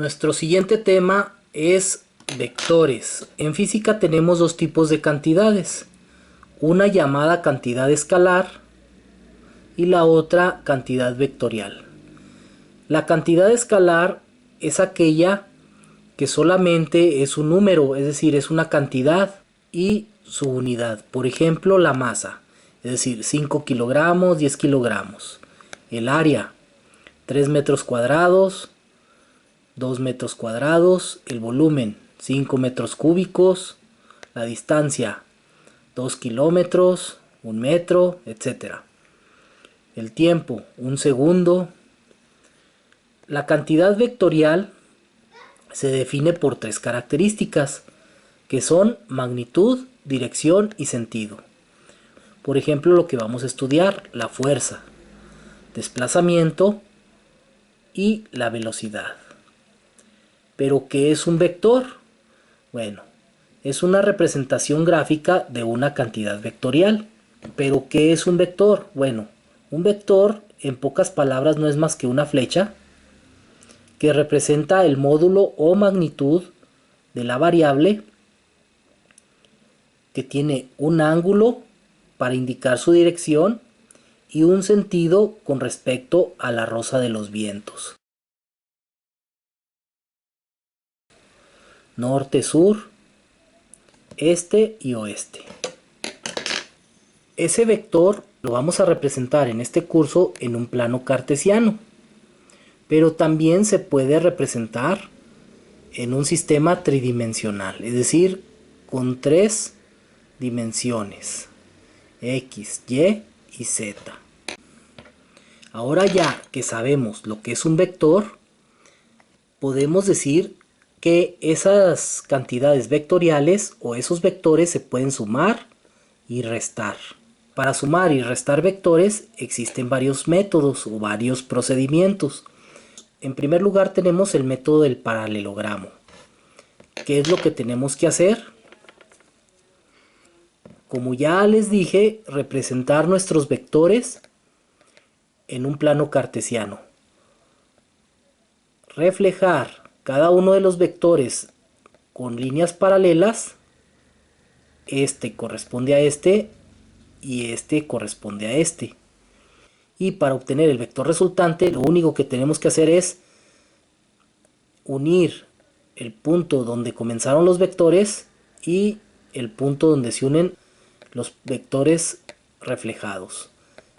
Nuestro siguiente tema es vectores. En física tenemos dos tipos de cantidades. Una llamada cantidad escalar y la otra cantidad vectorial. La cantidad escalar es aquella que solamente es un número, es decir, es una cantidad y su unidad. Por ejemplo, la masa, es decir, 5 kilogramos, 10 kilogramos. El área, 3 metros cuadrados, 2 metros cuadrados. El volumen, 5 metros cúbicos. La distancia, 2 kilómetros, 1 metro, etc. El tiempo, 1 segundo. La cantidad vectorial se define por tres características, que son magnitud, dirección y sentido. Por ejemplo, lo que vamos a estudiar, la fuerza, desplazamiento y la velocidad. ¿Pero qué es un vector? Bueno, es una representación gráfica de una cantidad vectorial. ¿Pero qué es un vector? Bueno, un vector, en pocas palabras, no es más que una flecha que representa el módulo o magnitud de la variable, que tiene un ángulo para indicar su dirección y un sentido con respecto a la rosa de los vientos. Norte, sur, este y oeste. Ese vector lo vamos a representar en este curso en un plano cartesiano, pero también se puede representar en un sistema tridimensional, es decir, con tres dimensiones, X, Y y Z. Ahora ya que sabemos lo que es un vector, podemos decir que esas cantidades vectoriales o esos vectores se pueden sumar y restar. Para sumar y restar vectores existen varios métodos o varios procedimientos. En primer lugar tenemos el método del paralelogramo. ¿Qué es lo que tenemos que hacer? Como ya les dije, representar nuestros vectores en un plano cartesiano. Reflejar cada uno de los vectores con líneas paralelas. Este corresponde a este y este corresponde a este. Y para obtener el vector resultante, lo único que tenemos que hacer es unir el punto donde comenzaron los vectores y el punto donde se unen los vectores reflejados.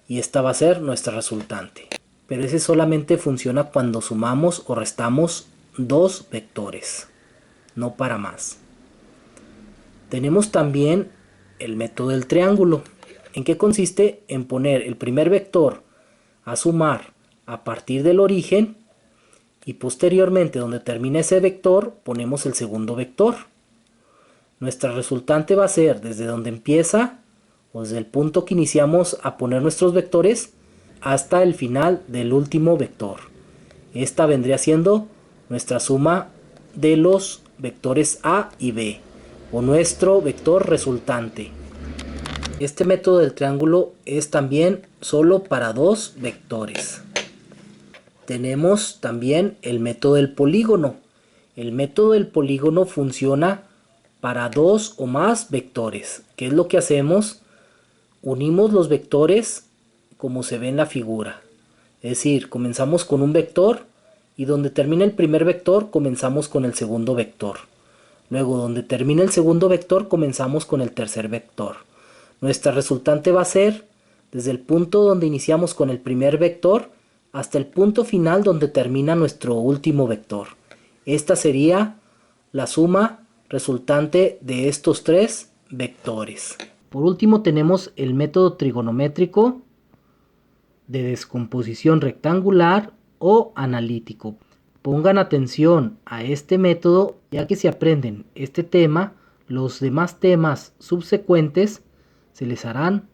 Y esta va a ser nuestra resultante. Pero ese solamente funciona cuando sumamos o restamos dos vectores, no para más. Tenemos también el método del triángulo. ¿En qué consiste? En poner el primer vector a sumar a partir del origen y posteriormente donde termina ese vector ponemos el segundo vector. Nuestra resultante va a ser desde donde empieza o desde el punto que iniciamos a poner nuestros vectores hasta el final del último vector. Esta vendría siendo nuestra suma de los vectores A y B o nuestro vector resultante. Este método del triángulo es también solo para dos vectores. Tenemos también el método del polígono. El método del polígono funciona para dos o más vectores. ¿Qué es lo que hacemos? Unimos los vectores como se ve en la figura. Es decir, comenzamos con un vector y donde termina el primer vector comenzamos con el segundo vector. Luego donde termina el segundo vector comenzamos con el tercer vector. Nuestra resultante va a ser desde el punto donde iniciamos con el primer vector hasta el punto final donde termina nuestro último vector. Esta sería la suma resultante de estos tres vectores. Por último tenemos el método trigonométrico de descomposición rectangular o analítico. Pongan atención a este método, ya que si aprenden este tema, los demás temas subsecuentes se les harán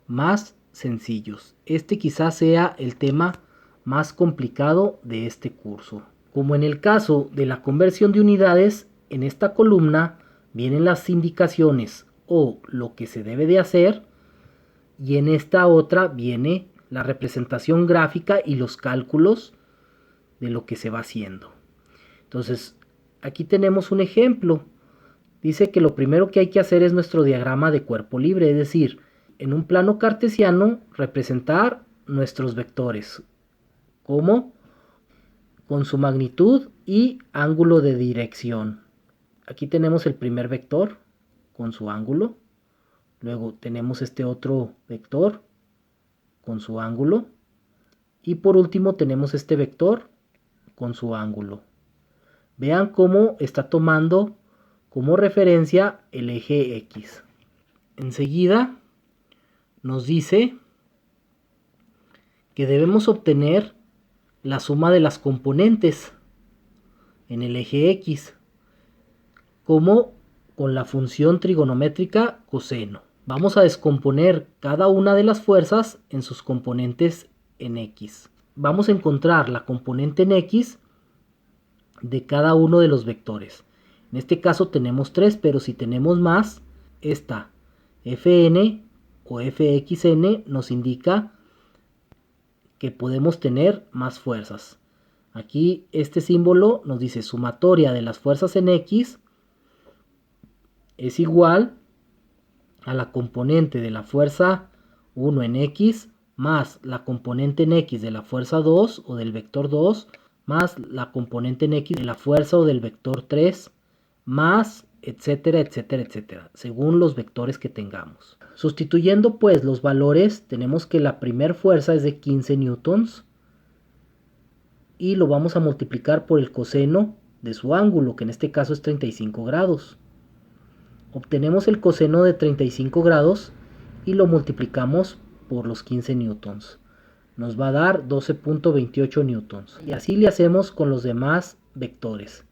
más sencillos. Este quizás sea el tema más complicado de este curso. Como en el caso de la conversión de unidades, en esta columna vienen las indicaciones o lo que se debe de hacer, y en esta otra viene la representación gráfica y los cálculos de lo que se va haciendo. Entonces, aquí tenemos un ejemplo. Dice que lo primero que hay que hacer es nuestro diagrama de cuerpo libre, es decir, en un plano cartesiano representar nuestros vectores. ¿Cómo? Con su magnitud y ángulo de dirección. Aquí tenemos el primer vector con su ángulo. Luego tenemos este otro vector con su ángulo. Y por último tenemos este vector con su ángulo. Vean cómo está tomando como referencia el eje X. Enseguida nos dice que debemos obtener la suma de las componentes en el eje X, como con la función trigonométrica coseno. Vamos a descomponer cada una de las fuerzas en sus componentes en X. Vamos a encontrar la componente en X de cada uno de los vectores. En este caso tenemos 3, pero si tenemos más, esta Fn o Fxn nos indica que podemos tener más fuerzas. Aquí este símbolo nos dice sumatoria de las fuerzas en X es igual a la componente de la fuerza 1 en X más la componente en X de la fuerza 2 o del vector 2 más la componente en X de la fuerza o del vector 3 más etcétera, etcétera, etcétera, según los vectores que tengamos. Sustituyendo pues los valores, tenemos que la primera fuerza es de 15 newtons y lo vamos a multiplicar por el coseno de su ángulo, que en este caso es 35 grados. Obtenemos el coseno de 35 grados y lo multiplicamos por los 15 newtons. Nos va a dar 12.28 newtons. Y así le hacemos con los demás vectores.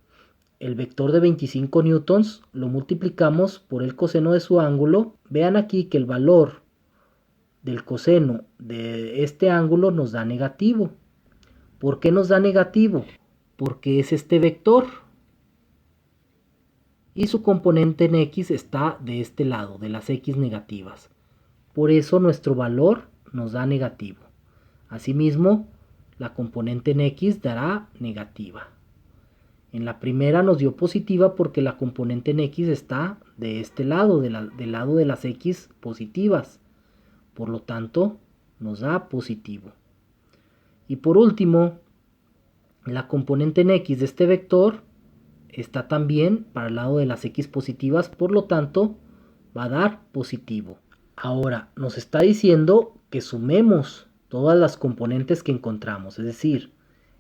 El vector de 25 newtons lo multiplicamos por el coseno de su ángulo. Vean aquí que el valor del coseno de este ángulo nos da negativo. ¿Por qué nos da negativo? Porque es este vector. Y su componente en X está de este lado, de las X negativas. Por eso nuestro valor nos da negativo. Asimismo, la componente en X dará negativa. En la primera nos dio positiva porque la componente en X está de este lado, del lado de las X positivas. Por lo tanto, nos da positivo. Y por último, la componente en X de este vector está también para el lado de las X positivas, por lo tanto, va a dar positivo. Ahora, nos está diciendo que sumemos todas las componentes que encontramos, es decir,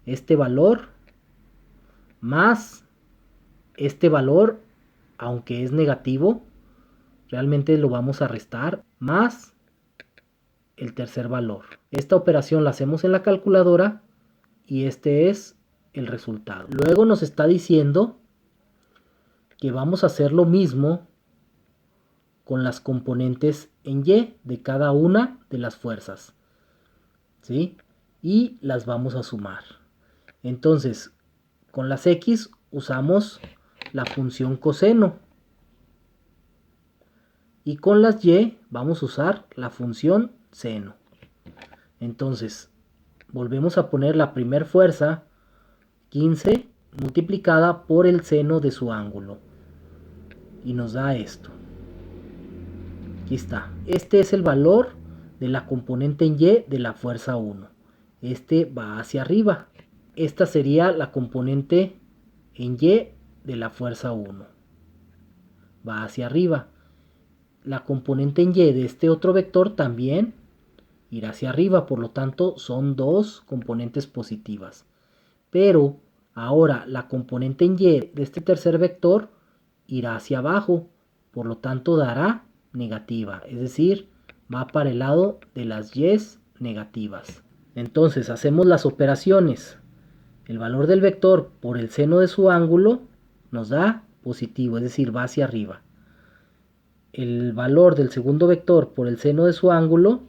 este valor más este valor, aunque es negativo, realmente lo vamos a restar, más el tercer valor. Esta operación la hacemos en la calculadora y este es el resultado. Luego nos está diciendo que vamos a hacer lo mismo con las componentes en Y de cada una de las fuerzas, ¿sí? Y las vamos a sumar. Entonces, con las X usamos la función coseno. Y con las Y vamos a usar la función seno. Entonces, volvemos a poner la primera fuerza, 15, multiplicada por el seno de su ángulo. Y nos da esto. Aquí está. Este es el valor de la componente en Y de la fuerza 1. Este va hacia arriba. Esta sería la componente en Y de la fuerza 1. Va hacia arriba. La componente en Y de este otro vector también irá hacia arriba. Por lo tanto, son dos componentes positivas. Pero ahora la componente en Y de este tercer vector irá hacia abajo. Por lo tanto, dará negativa. Es decir, va para el lado de las Y negativas. Entonces, hacemos las operaciones. El valor del vector por el seno de su ángulo nos da positivo, es decir, va hacia arriba. El valor del segundo vector por el seno de su ángulo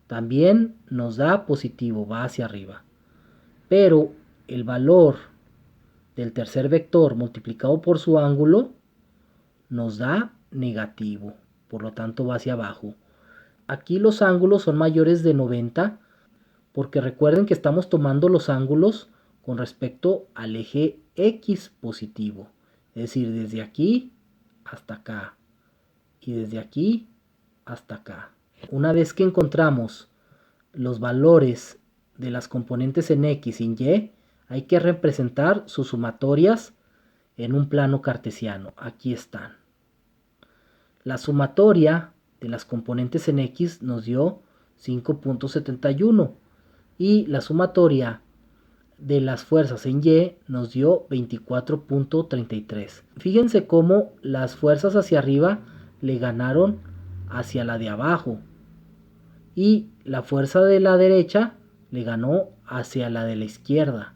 también nos da positivo, va hacia arriba. Pero el valor del tercer vector multiplicado por su ángulo nos da negativo, por lo tanto va hacia abajo. Aquí los ángulos son mayores de 90 porque recuerden que estamos tomando los ángulos con respecto al eje x positivo. Es decir, desde aquí hasta acá y desde aquí hasta acá. Una vez que encontramos los valores de las componentes en x y en y, hay que representar sus sumatorias en un plano cartesiano. Aquí están. La sumatoria de las componentes en x nos dio 5.71 y la sumatoria de las fuerzas en y nos dio 24.33. Fíjense cómo las fuerzas hacia arriba le ganaron hacia la de abajo y la fuerza de la derecha le ganó hacia la de la izquierda,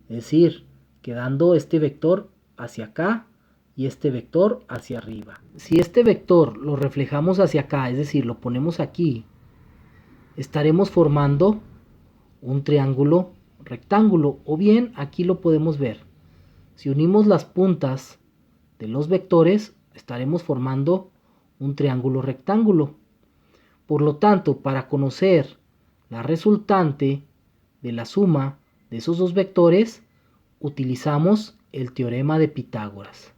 es decir, quedando este vector hacia acá y este vector hacia arriba. Si este vector lo reflejamos hacia acá, es decir, lo ponemos aquí, estaremos formando un triángulo rectángulo, o bien aquí lo podemos ver. Si unimos las puntas de los vectores, estaremos formando un triángulo rectángulo. Por lo tanto, para conocer la resultante de la suma de esos dos vectores, utilizamos el teorema de Pitágoras.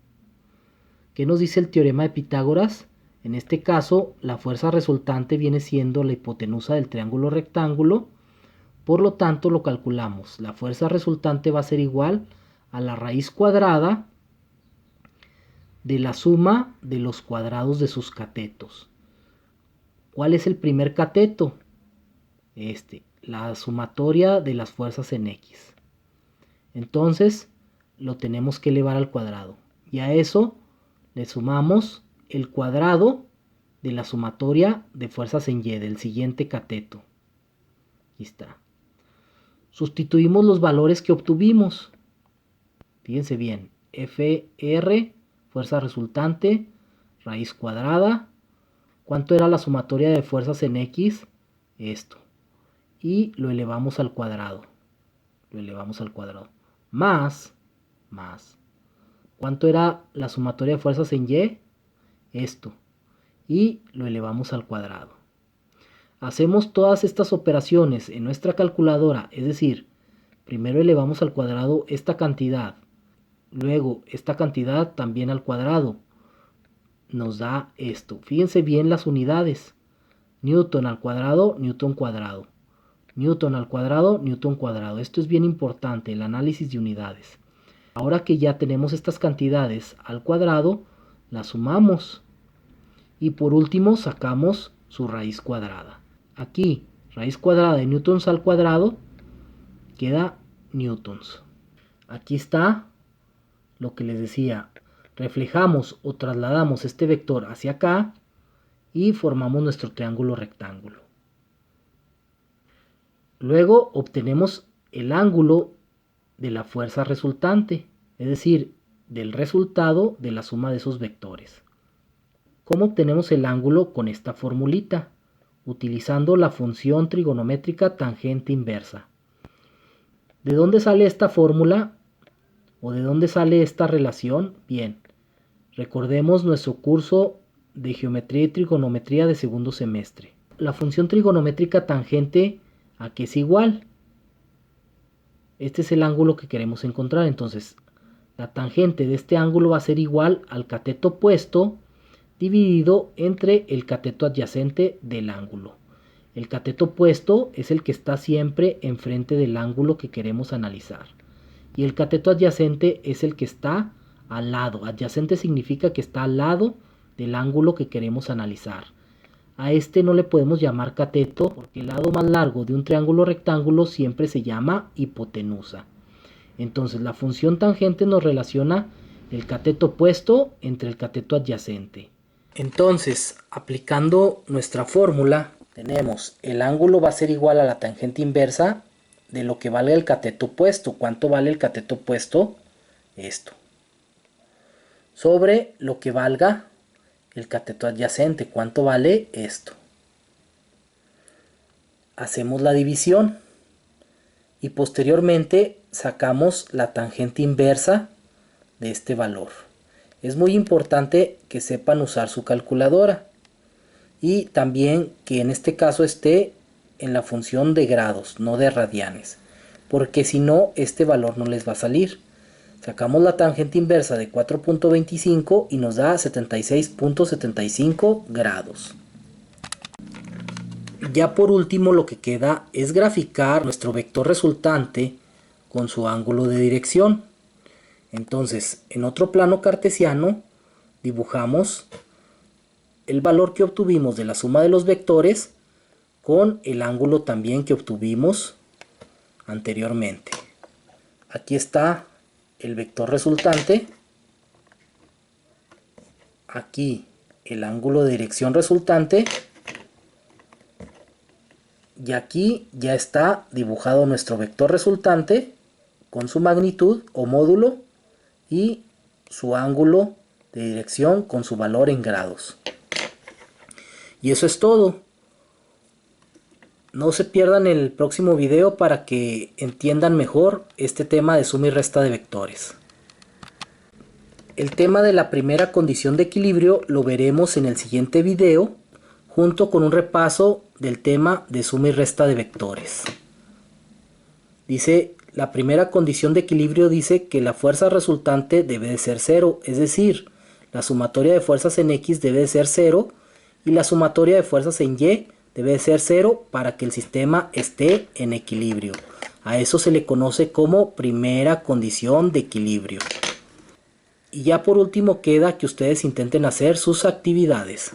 ¿Qué nos dice el teorema de Pitágoras? En este caso, la fuerza resultante viene siendo la hipotenusa del triángulo rectángulo. Por lo tanto, lo calculamos. La fuerza resultante va a ser igual a la raíz cuadrada de la suma de los cuadrados de sus catetos. ¿Cuál es el primer cateto? La sumatoria de las fuerzas en x. Entonces, lo tenemos que elevar al cuadrado. Y a eso le sumamos el cuadrado de la sumatoria de fuerzas en y del siguiente cateto. Aquí está. Sustituimos los valores que obtuvimos. Fíjense bien. FR, fuerza resultante, raíz cuadrada. ¿Cuánto era la sumatoria de fuerzas en x? Esto. Y lo elevamos al cuadrado. Lo elevamos al cuadrado. Más. ¿Cuánto era la sumatoria de fuerzas en y? Esto. Y lo elevamos al cuadrado. Hacemos todas estas operaciones en nuestra calculadora, es decir, primero elevamos al cuadrado esta cantidad, luego esta cantidad también al cuadrado, nos da esto. Fíjense bien las unidades, Newton al cuadrado, Newton cuadrado, Newton al cuadrado, Newton cuadrado. Esto es bien importante, el análisis de unidades. Ahora que ya tenemos estas cantidades al cuadrado, las sumamos y por último sacamos su raíz cuadrada. Aquí, raíz cuadrada de newtons al cuadrado, queda newtons. Aquí está lo que les decía. Reflejamos o trasladamos este vector hacia acá y formamos nuestro triángulo rectángulo. Luego obtenemos el ángulo de la fuerza resultante, es decir, del resultado de la suma de esos vectores. ¿Cómo obtenemos el ángulo? Con esta formulita, utilizando la función trigonométrica tangente inversa. ¿De dónde sale esta fórmula? ¿O de dónde sale esta relación? Bien, recordemos nuestro curso de geometría y trigonometría de segundo semestre. La función trigonométrica tangente, ¿a qué es igual? Este es el ángulo que queremos encontrar, entonces la tangente de este ángulo va a ser igual al cateto opuesto dividido entre el cateto adyacente del ángulo. El cateto opuesto es el que está siempre enfrente del ángulo que queremos analizar. Y el cateto adyacente es el que está al lado. Adyacente significa que está al lado del ángulo que queremos analizar. A este no le podemos llamar cateto porque el lado más largo de un triángulo rectángulo siempre se llama hipotenusa. Entonces la función tangente nos relaciona el cateto opuesto entre el cateto adyacente. Entonces, aplicando nuestra fórmula, tenemos el ángulo va a ser igual a la tangente inversa de lo que vale el cateto opuesto. ¿Cuánto vale el cateto opuesto? Esto. Sobre lo que valga el cateto adyacente. ¿Cuánto vale esto? Hacemos la división y posteriormente sacamos la tangente inversa de este valor. Es muy importante que sepan usar su calculadora y también que en este caso esté en la función de grados, no de radianes, porque si no, este valor no les va a salir. Sacamos la tangente inversa de 4.25 y nos da 76.75 grados. Ya por último lo que queda es graficar nuestro vector resultante con su ángulo de dirección. Entonces, en otro plano cartesiano dibujamos el valor que obtuvimos de la suma de los vectores con el ángulo también que obtuvimos anteriormente. Aquí está el vector resultante, aquí el ángulo de dirección resultante, y aquí ya está dibujado nuestro vector resultante con su magnitud o módulo y su ángulo de dirección con su valor en grados. Y eso es todo. No se pierdan el próximo video para que entiendan mejor este tema de suma y resta de vectores. El tema de la primera condición de equilibrio lo veremos en el siguiente video, junto con un repaso del tema de suma y resta de vectores. Dice, la primera condición de equilibrio dice que la fuerza resultante debe de ser 0, es decir, la sumatoria de fuerzas en X debe de ser 0 y la sumatoria de fuerzas en Y debe de ser 0 para que el sistema esté en equilibrio. A eso se le conoce como primera condición de equilibrio. Y ya por último queda que ustedes intenten hacer sus actividades.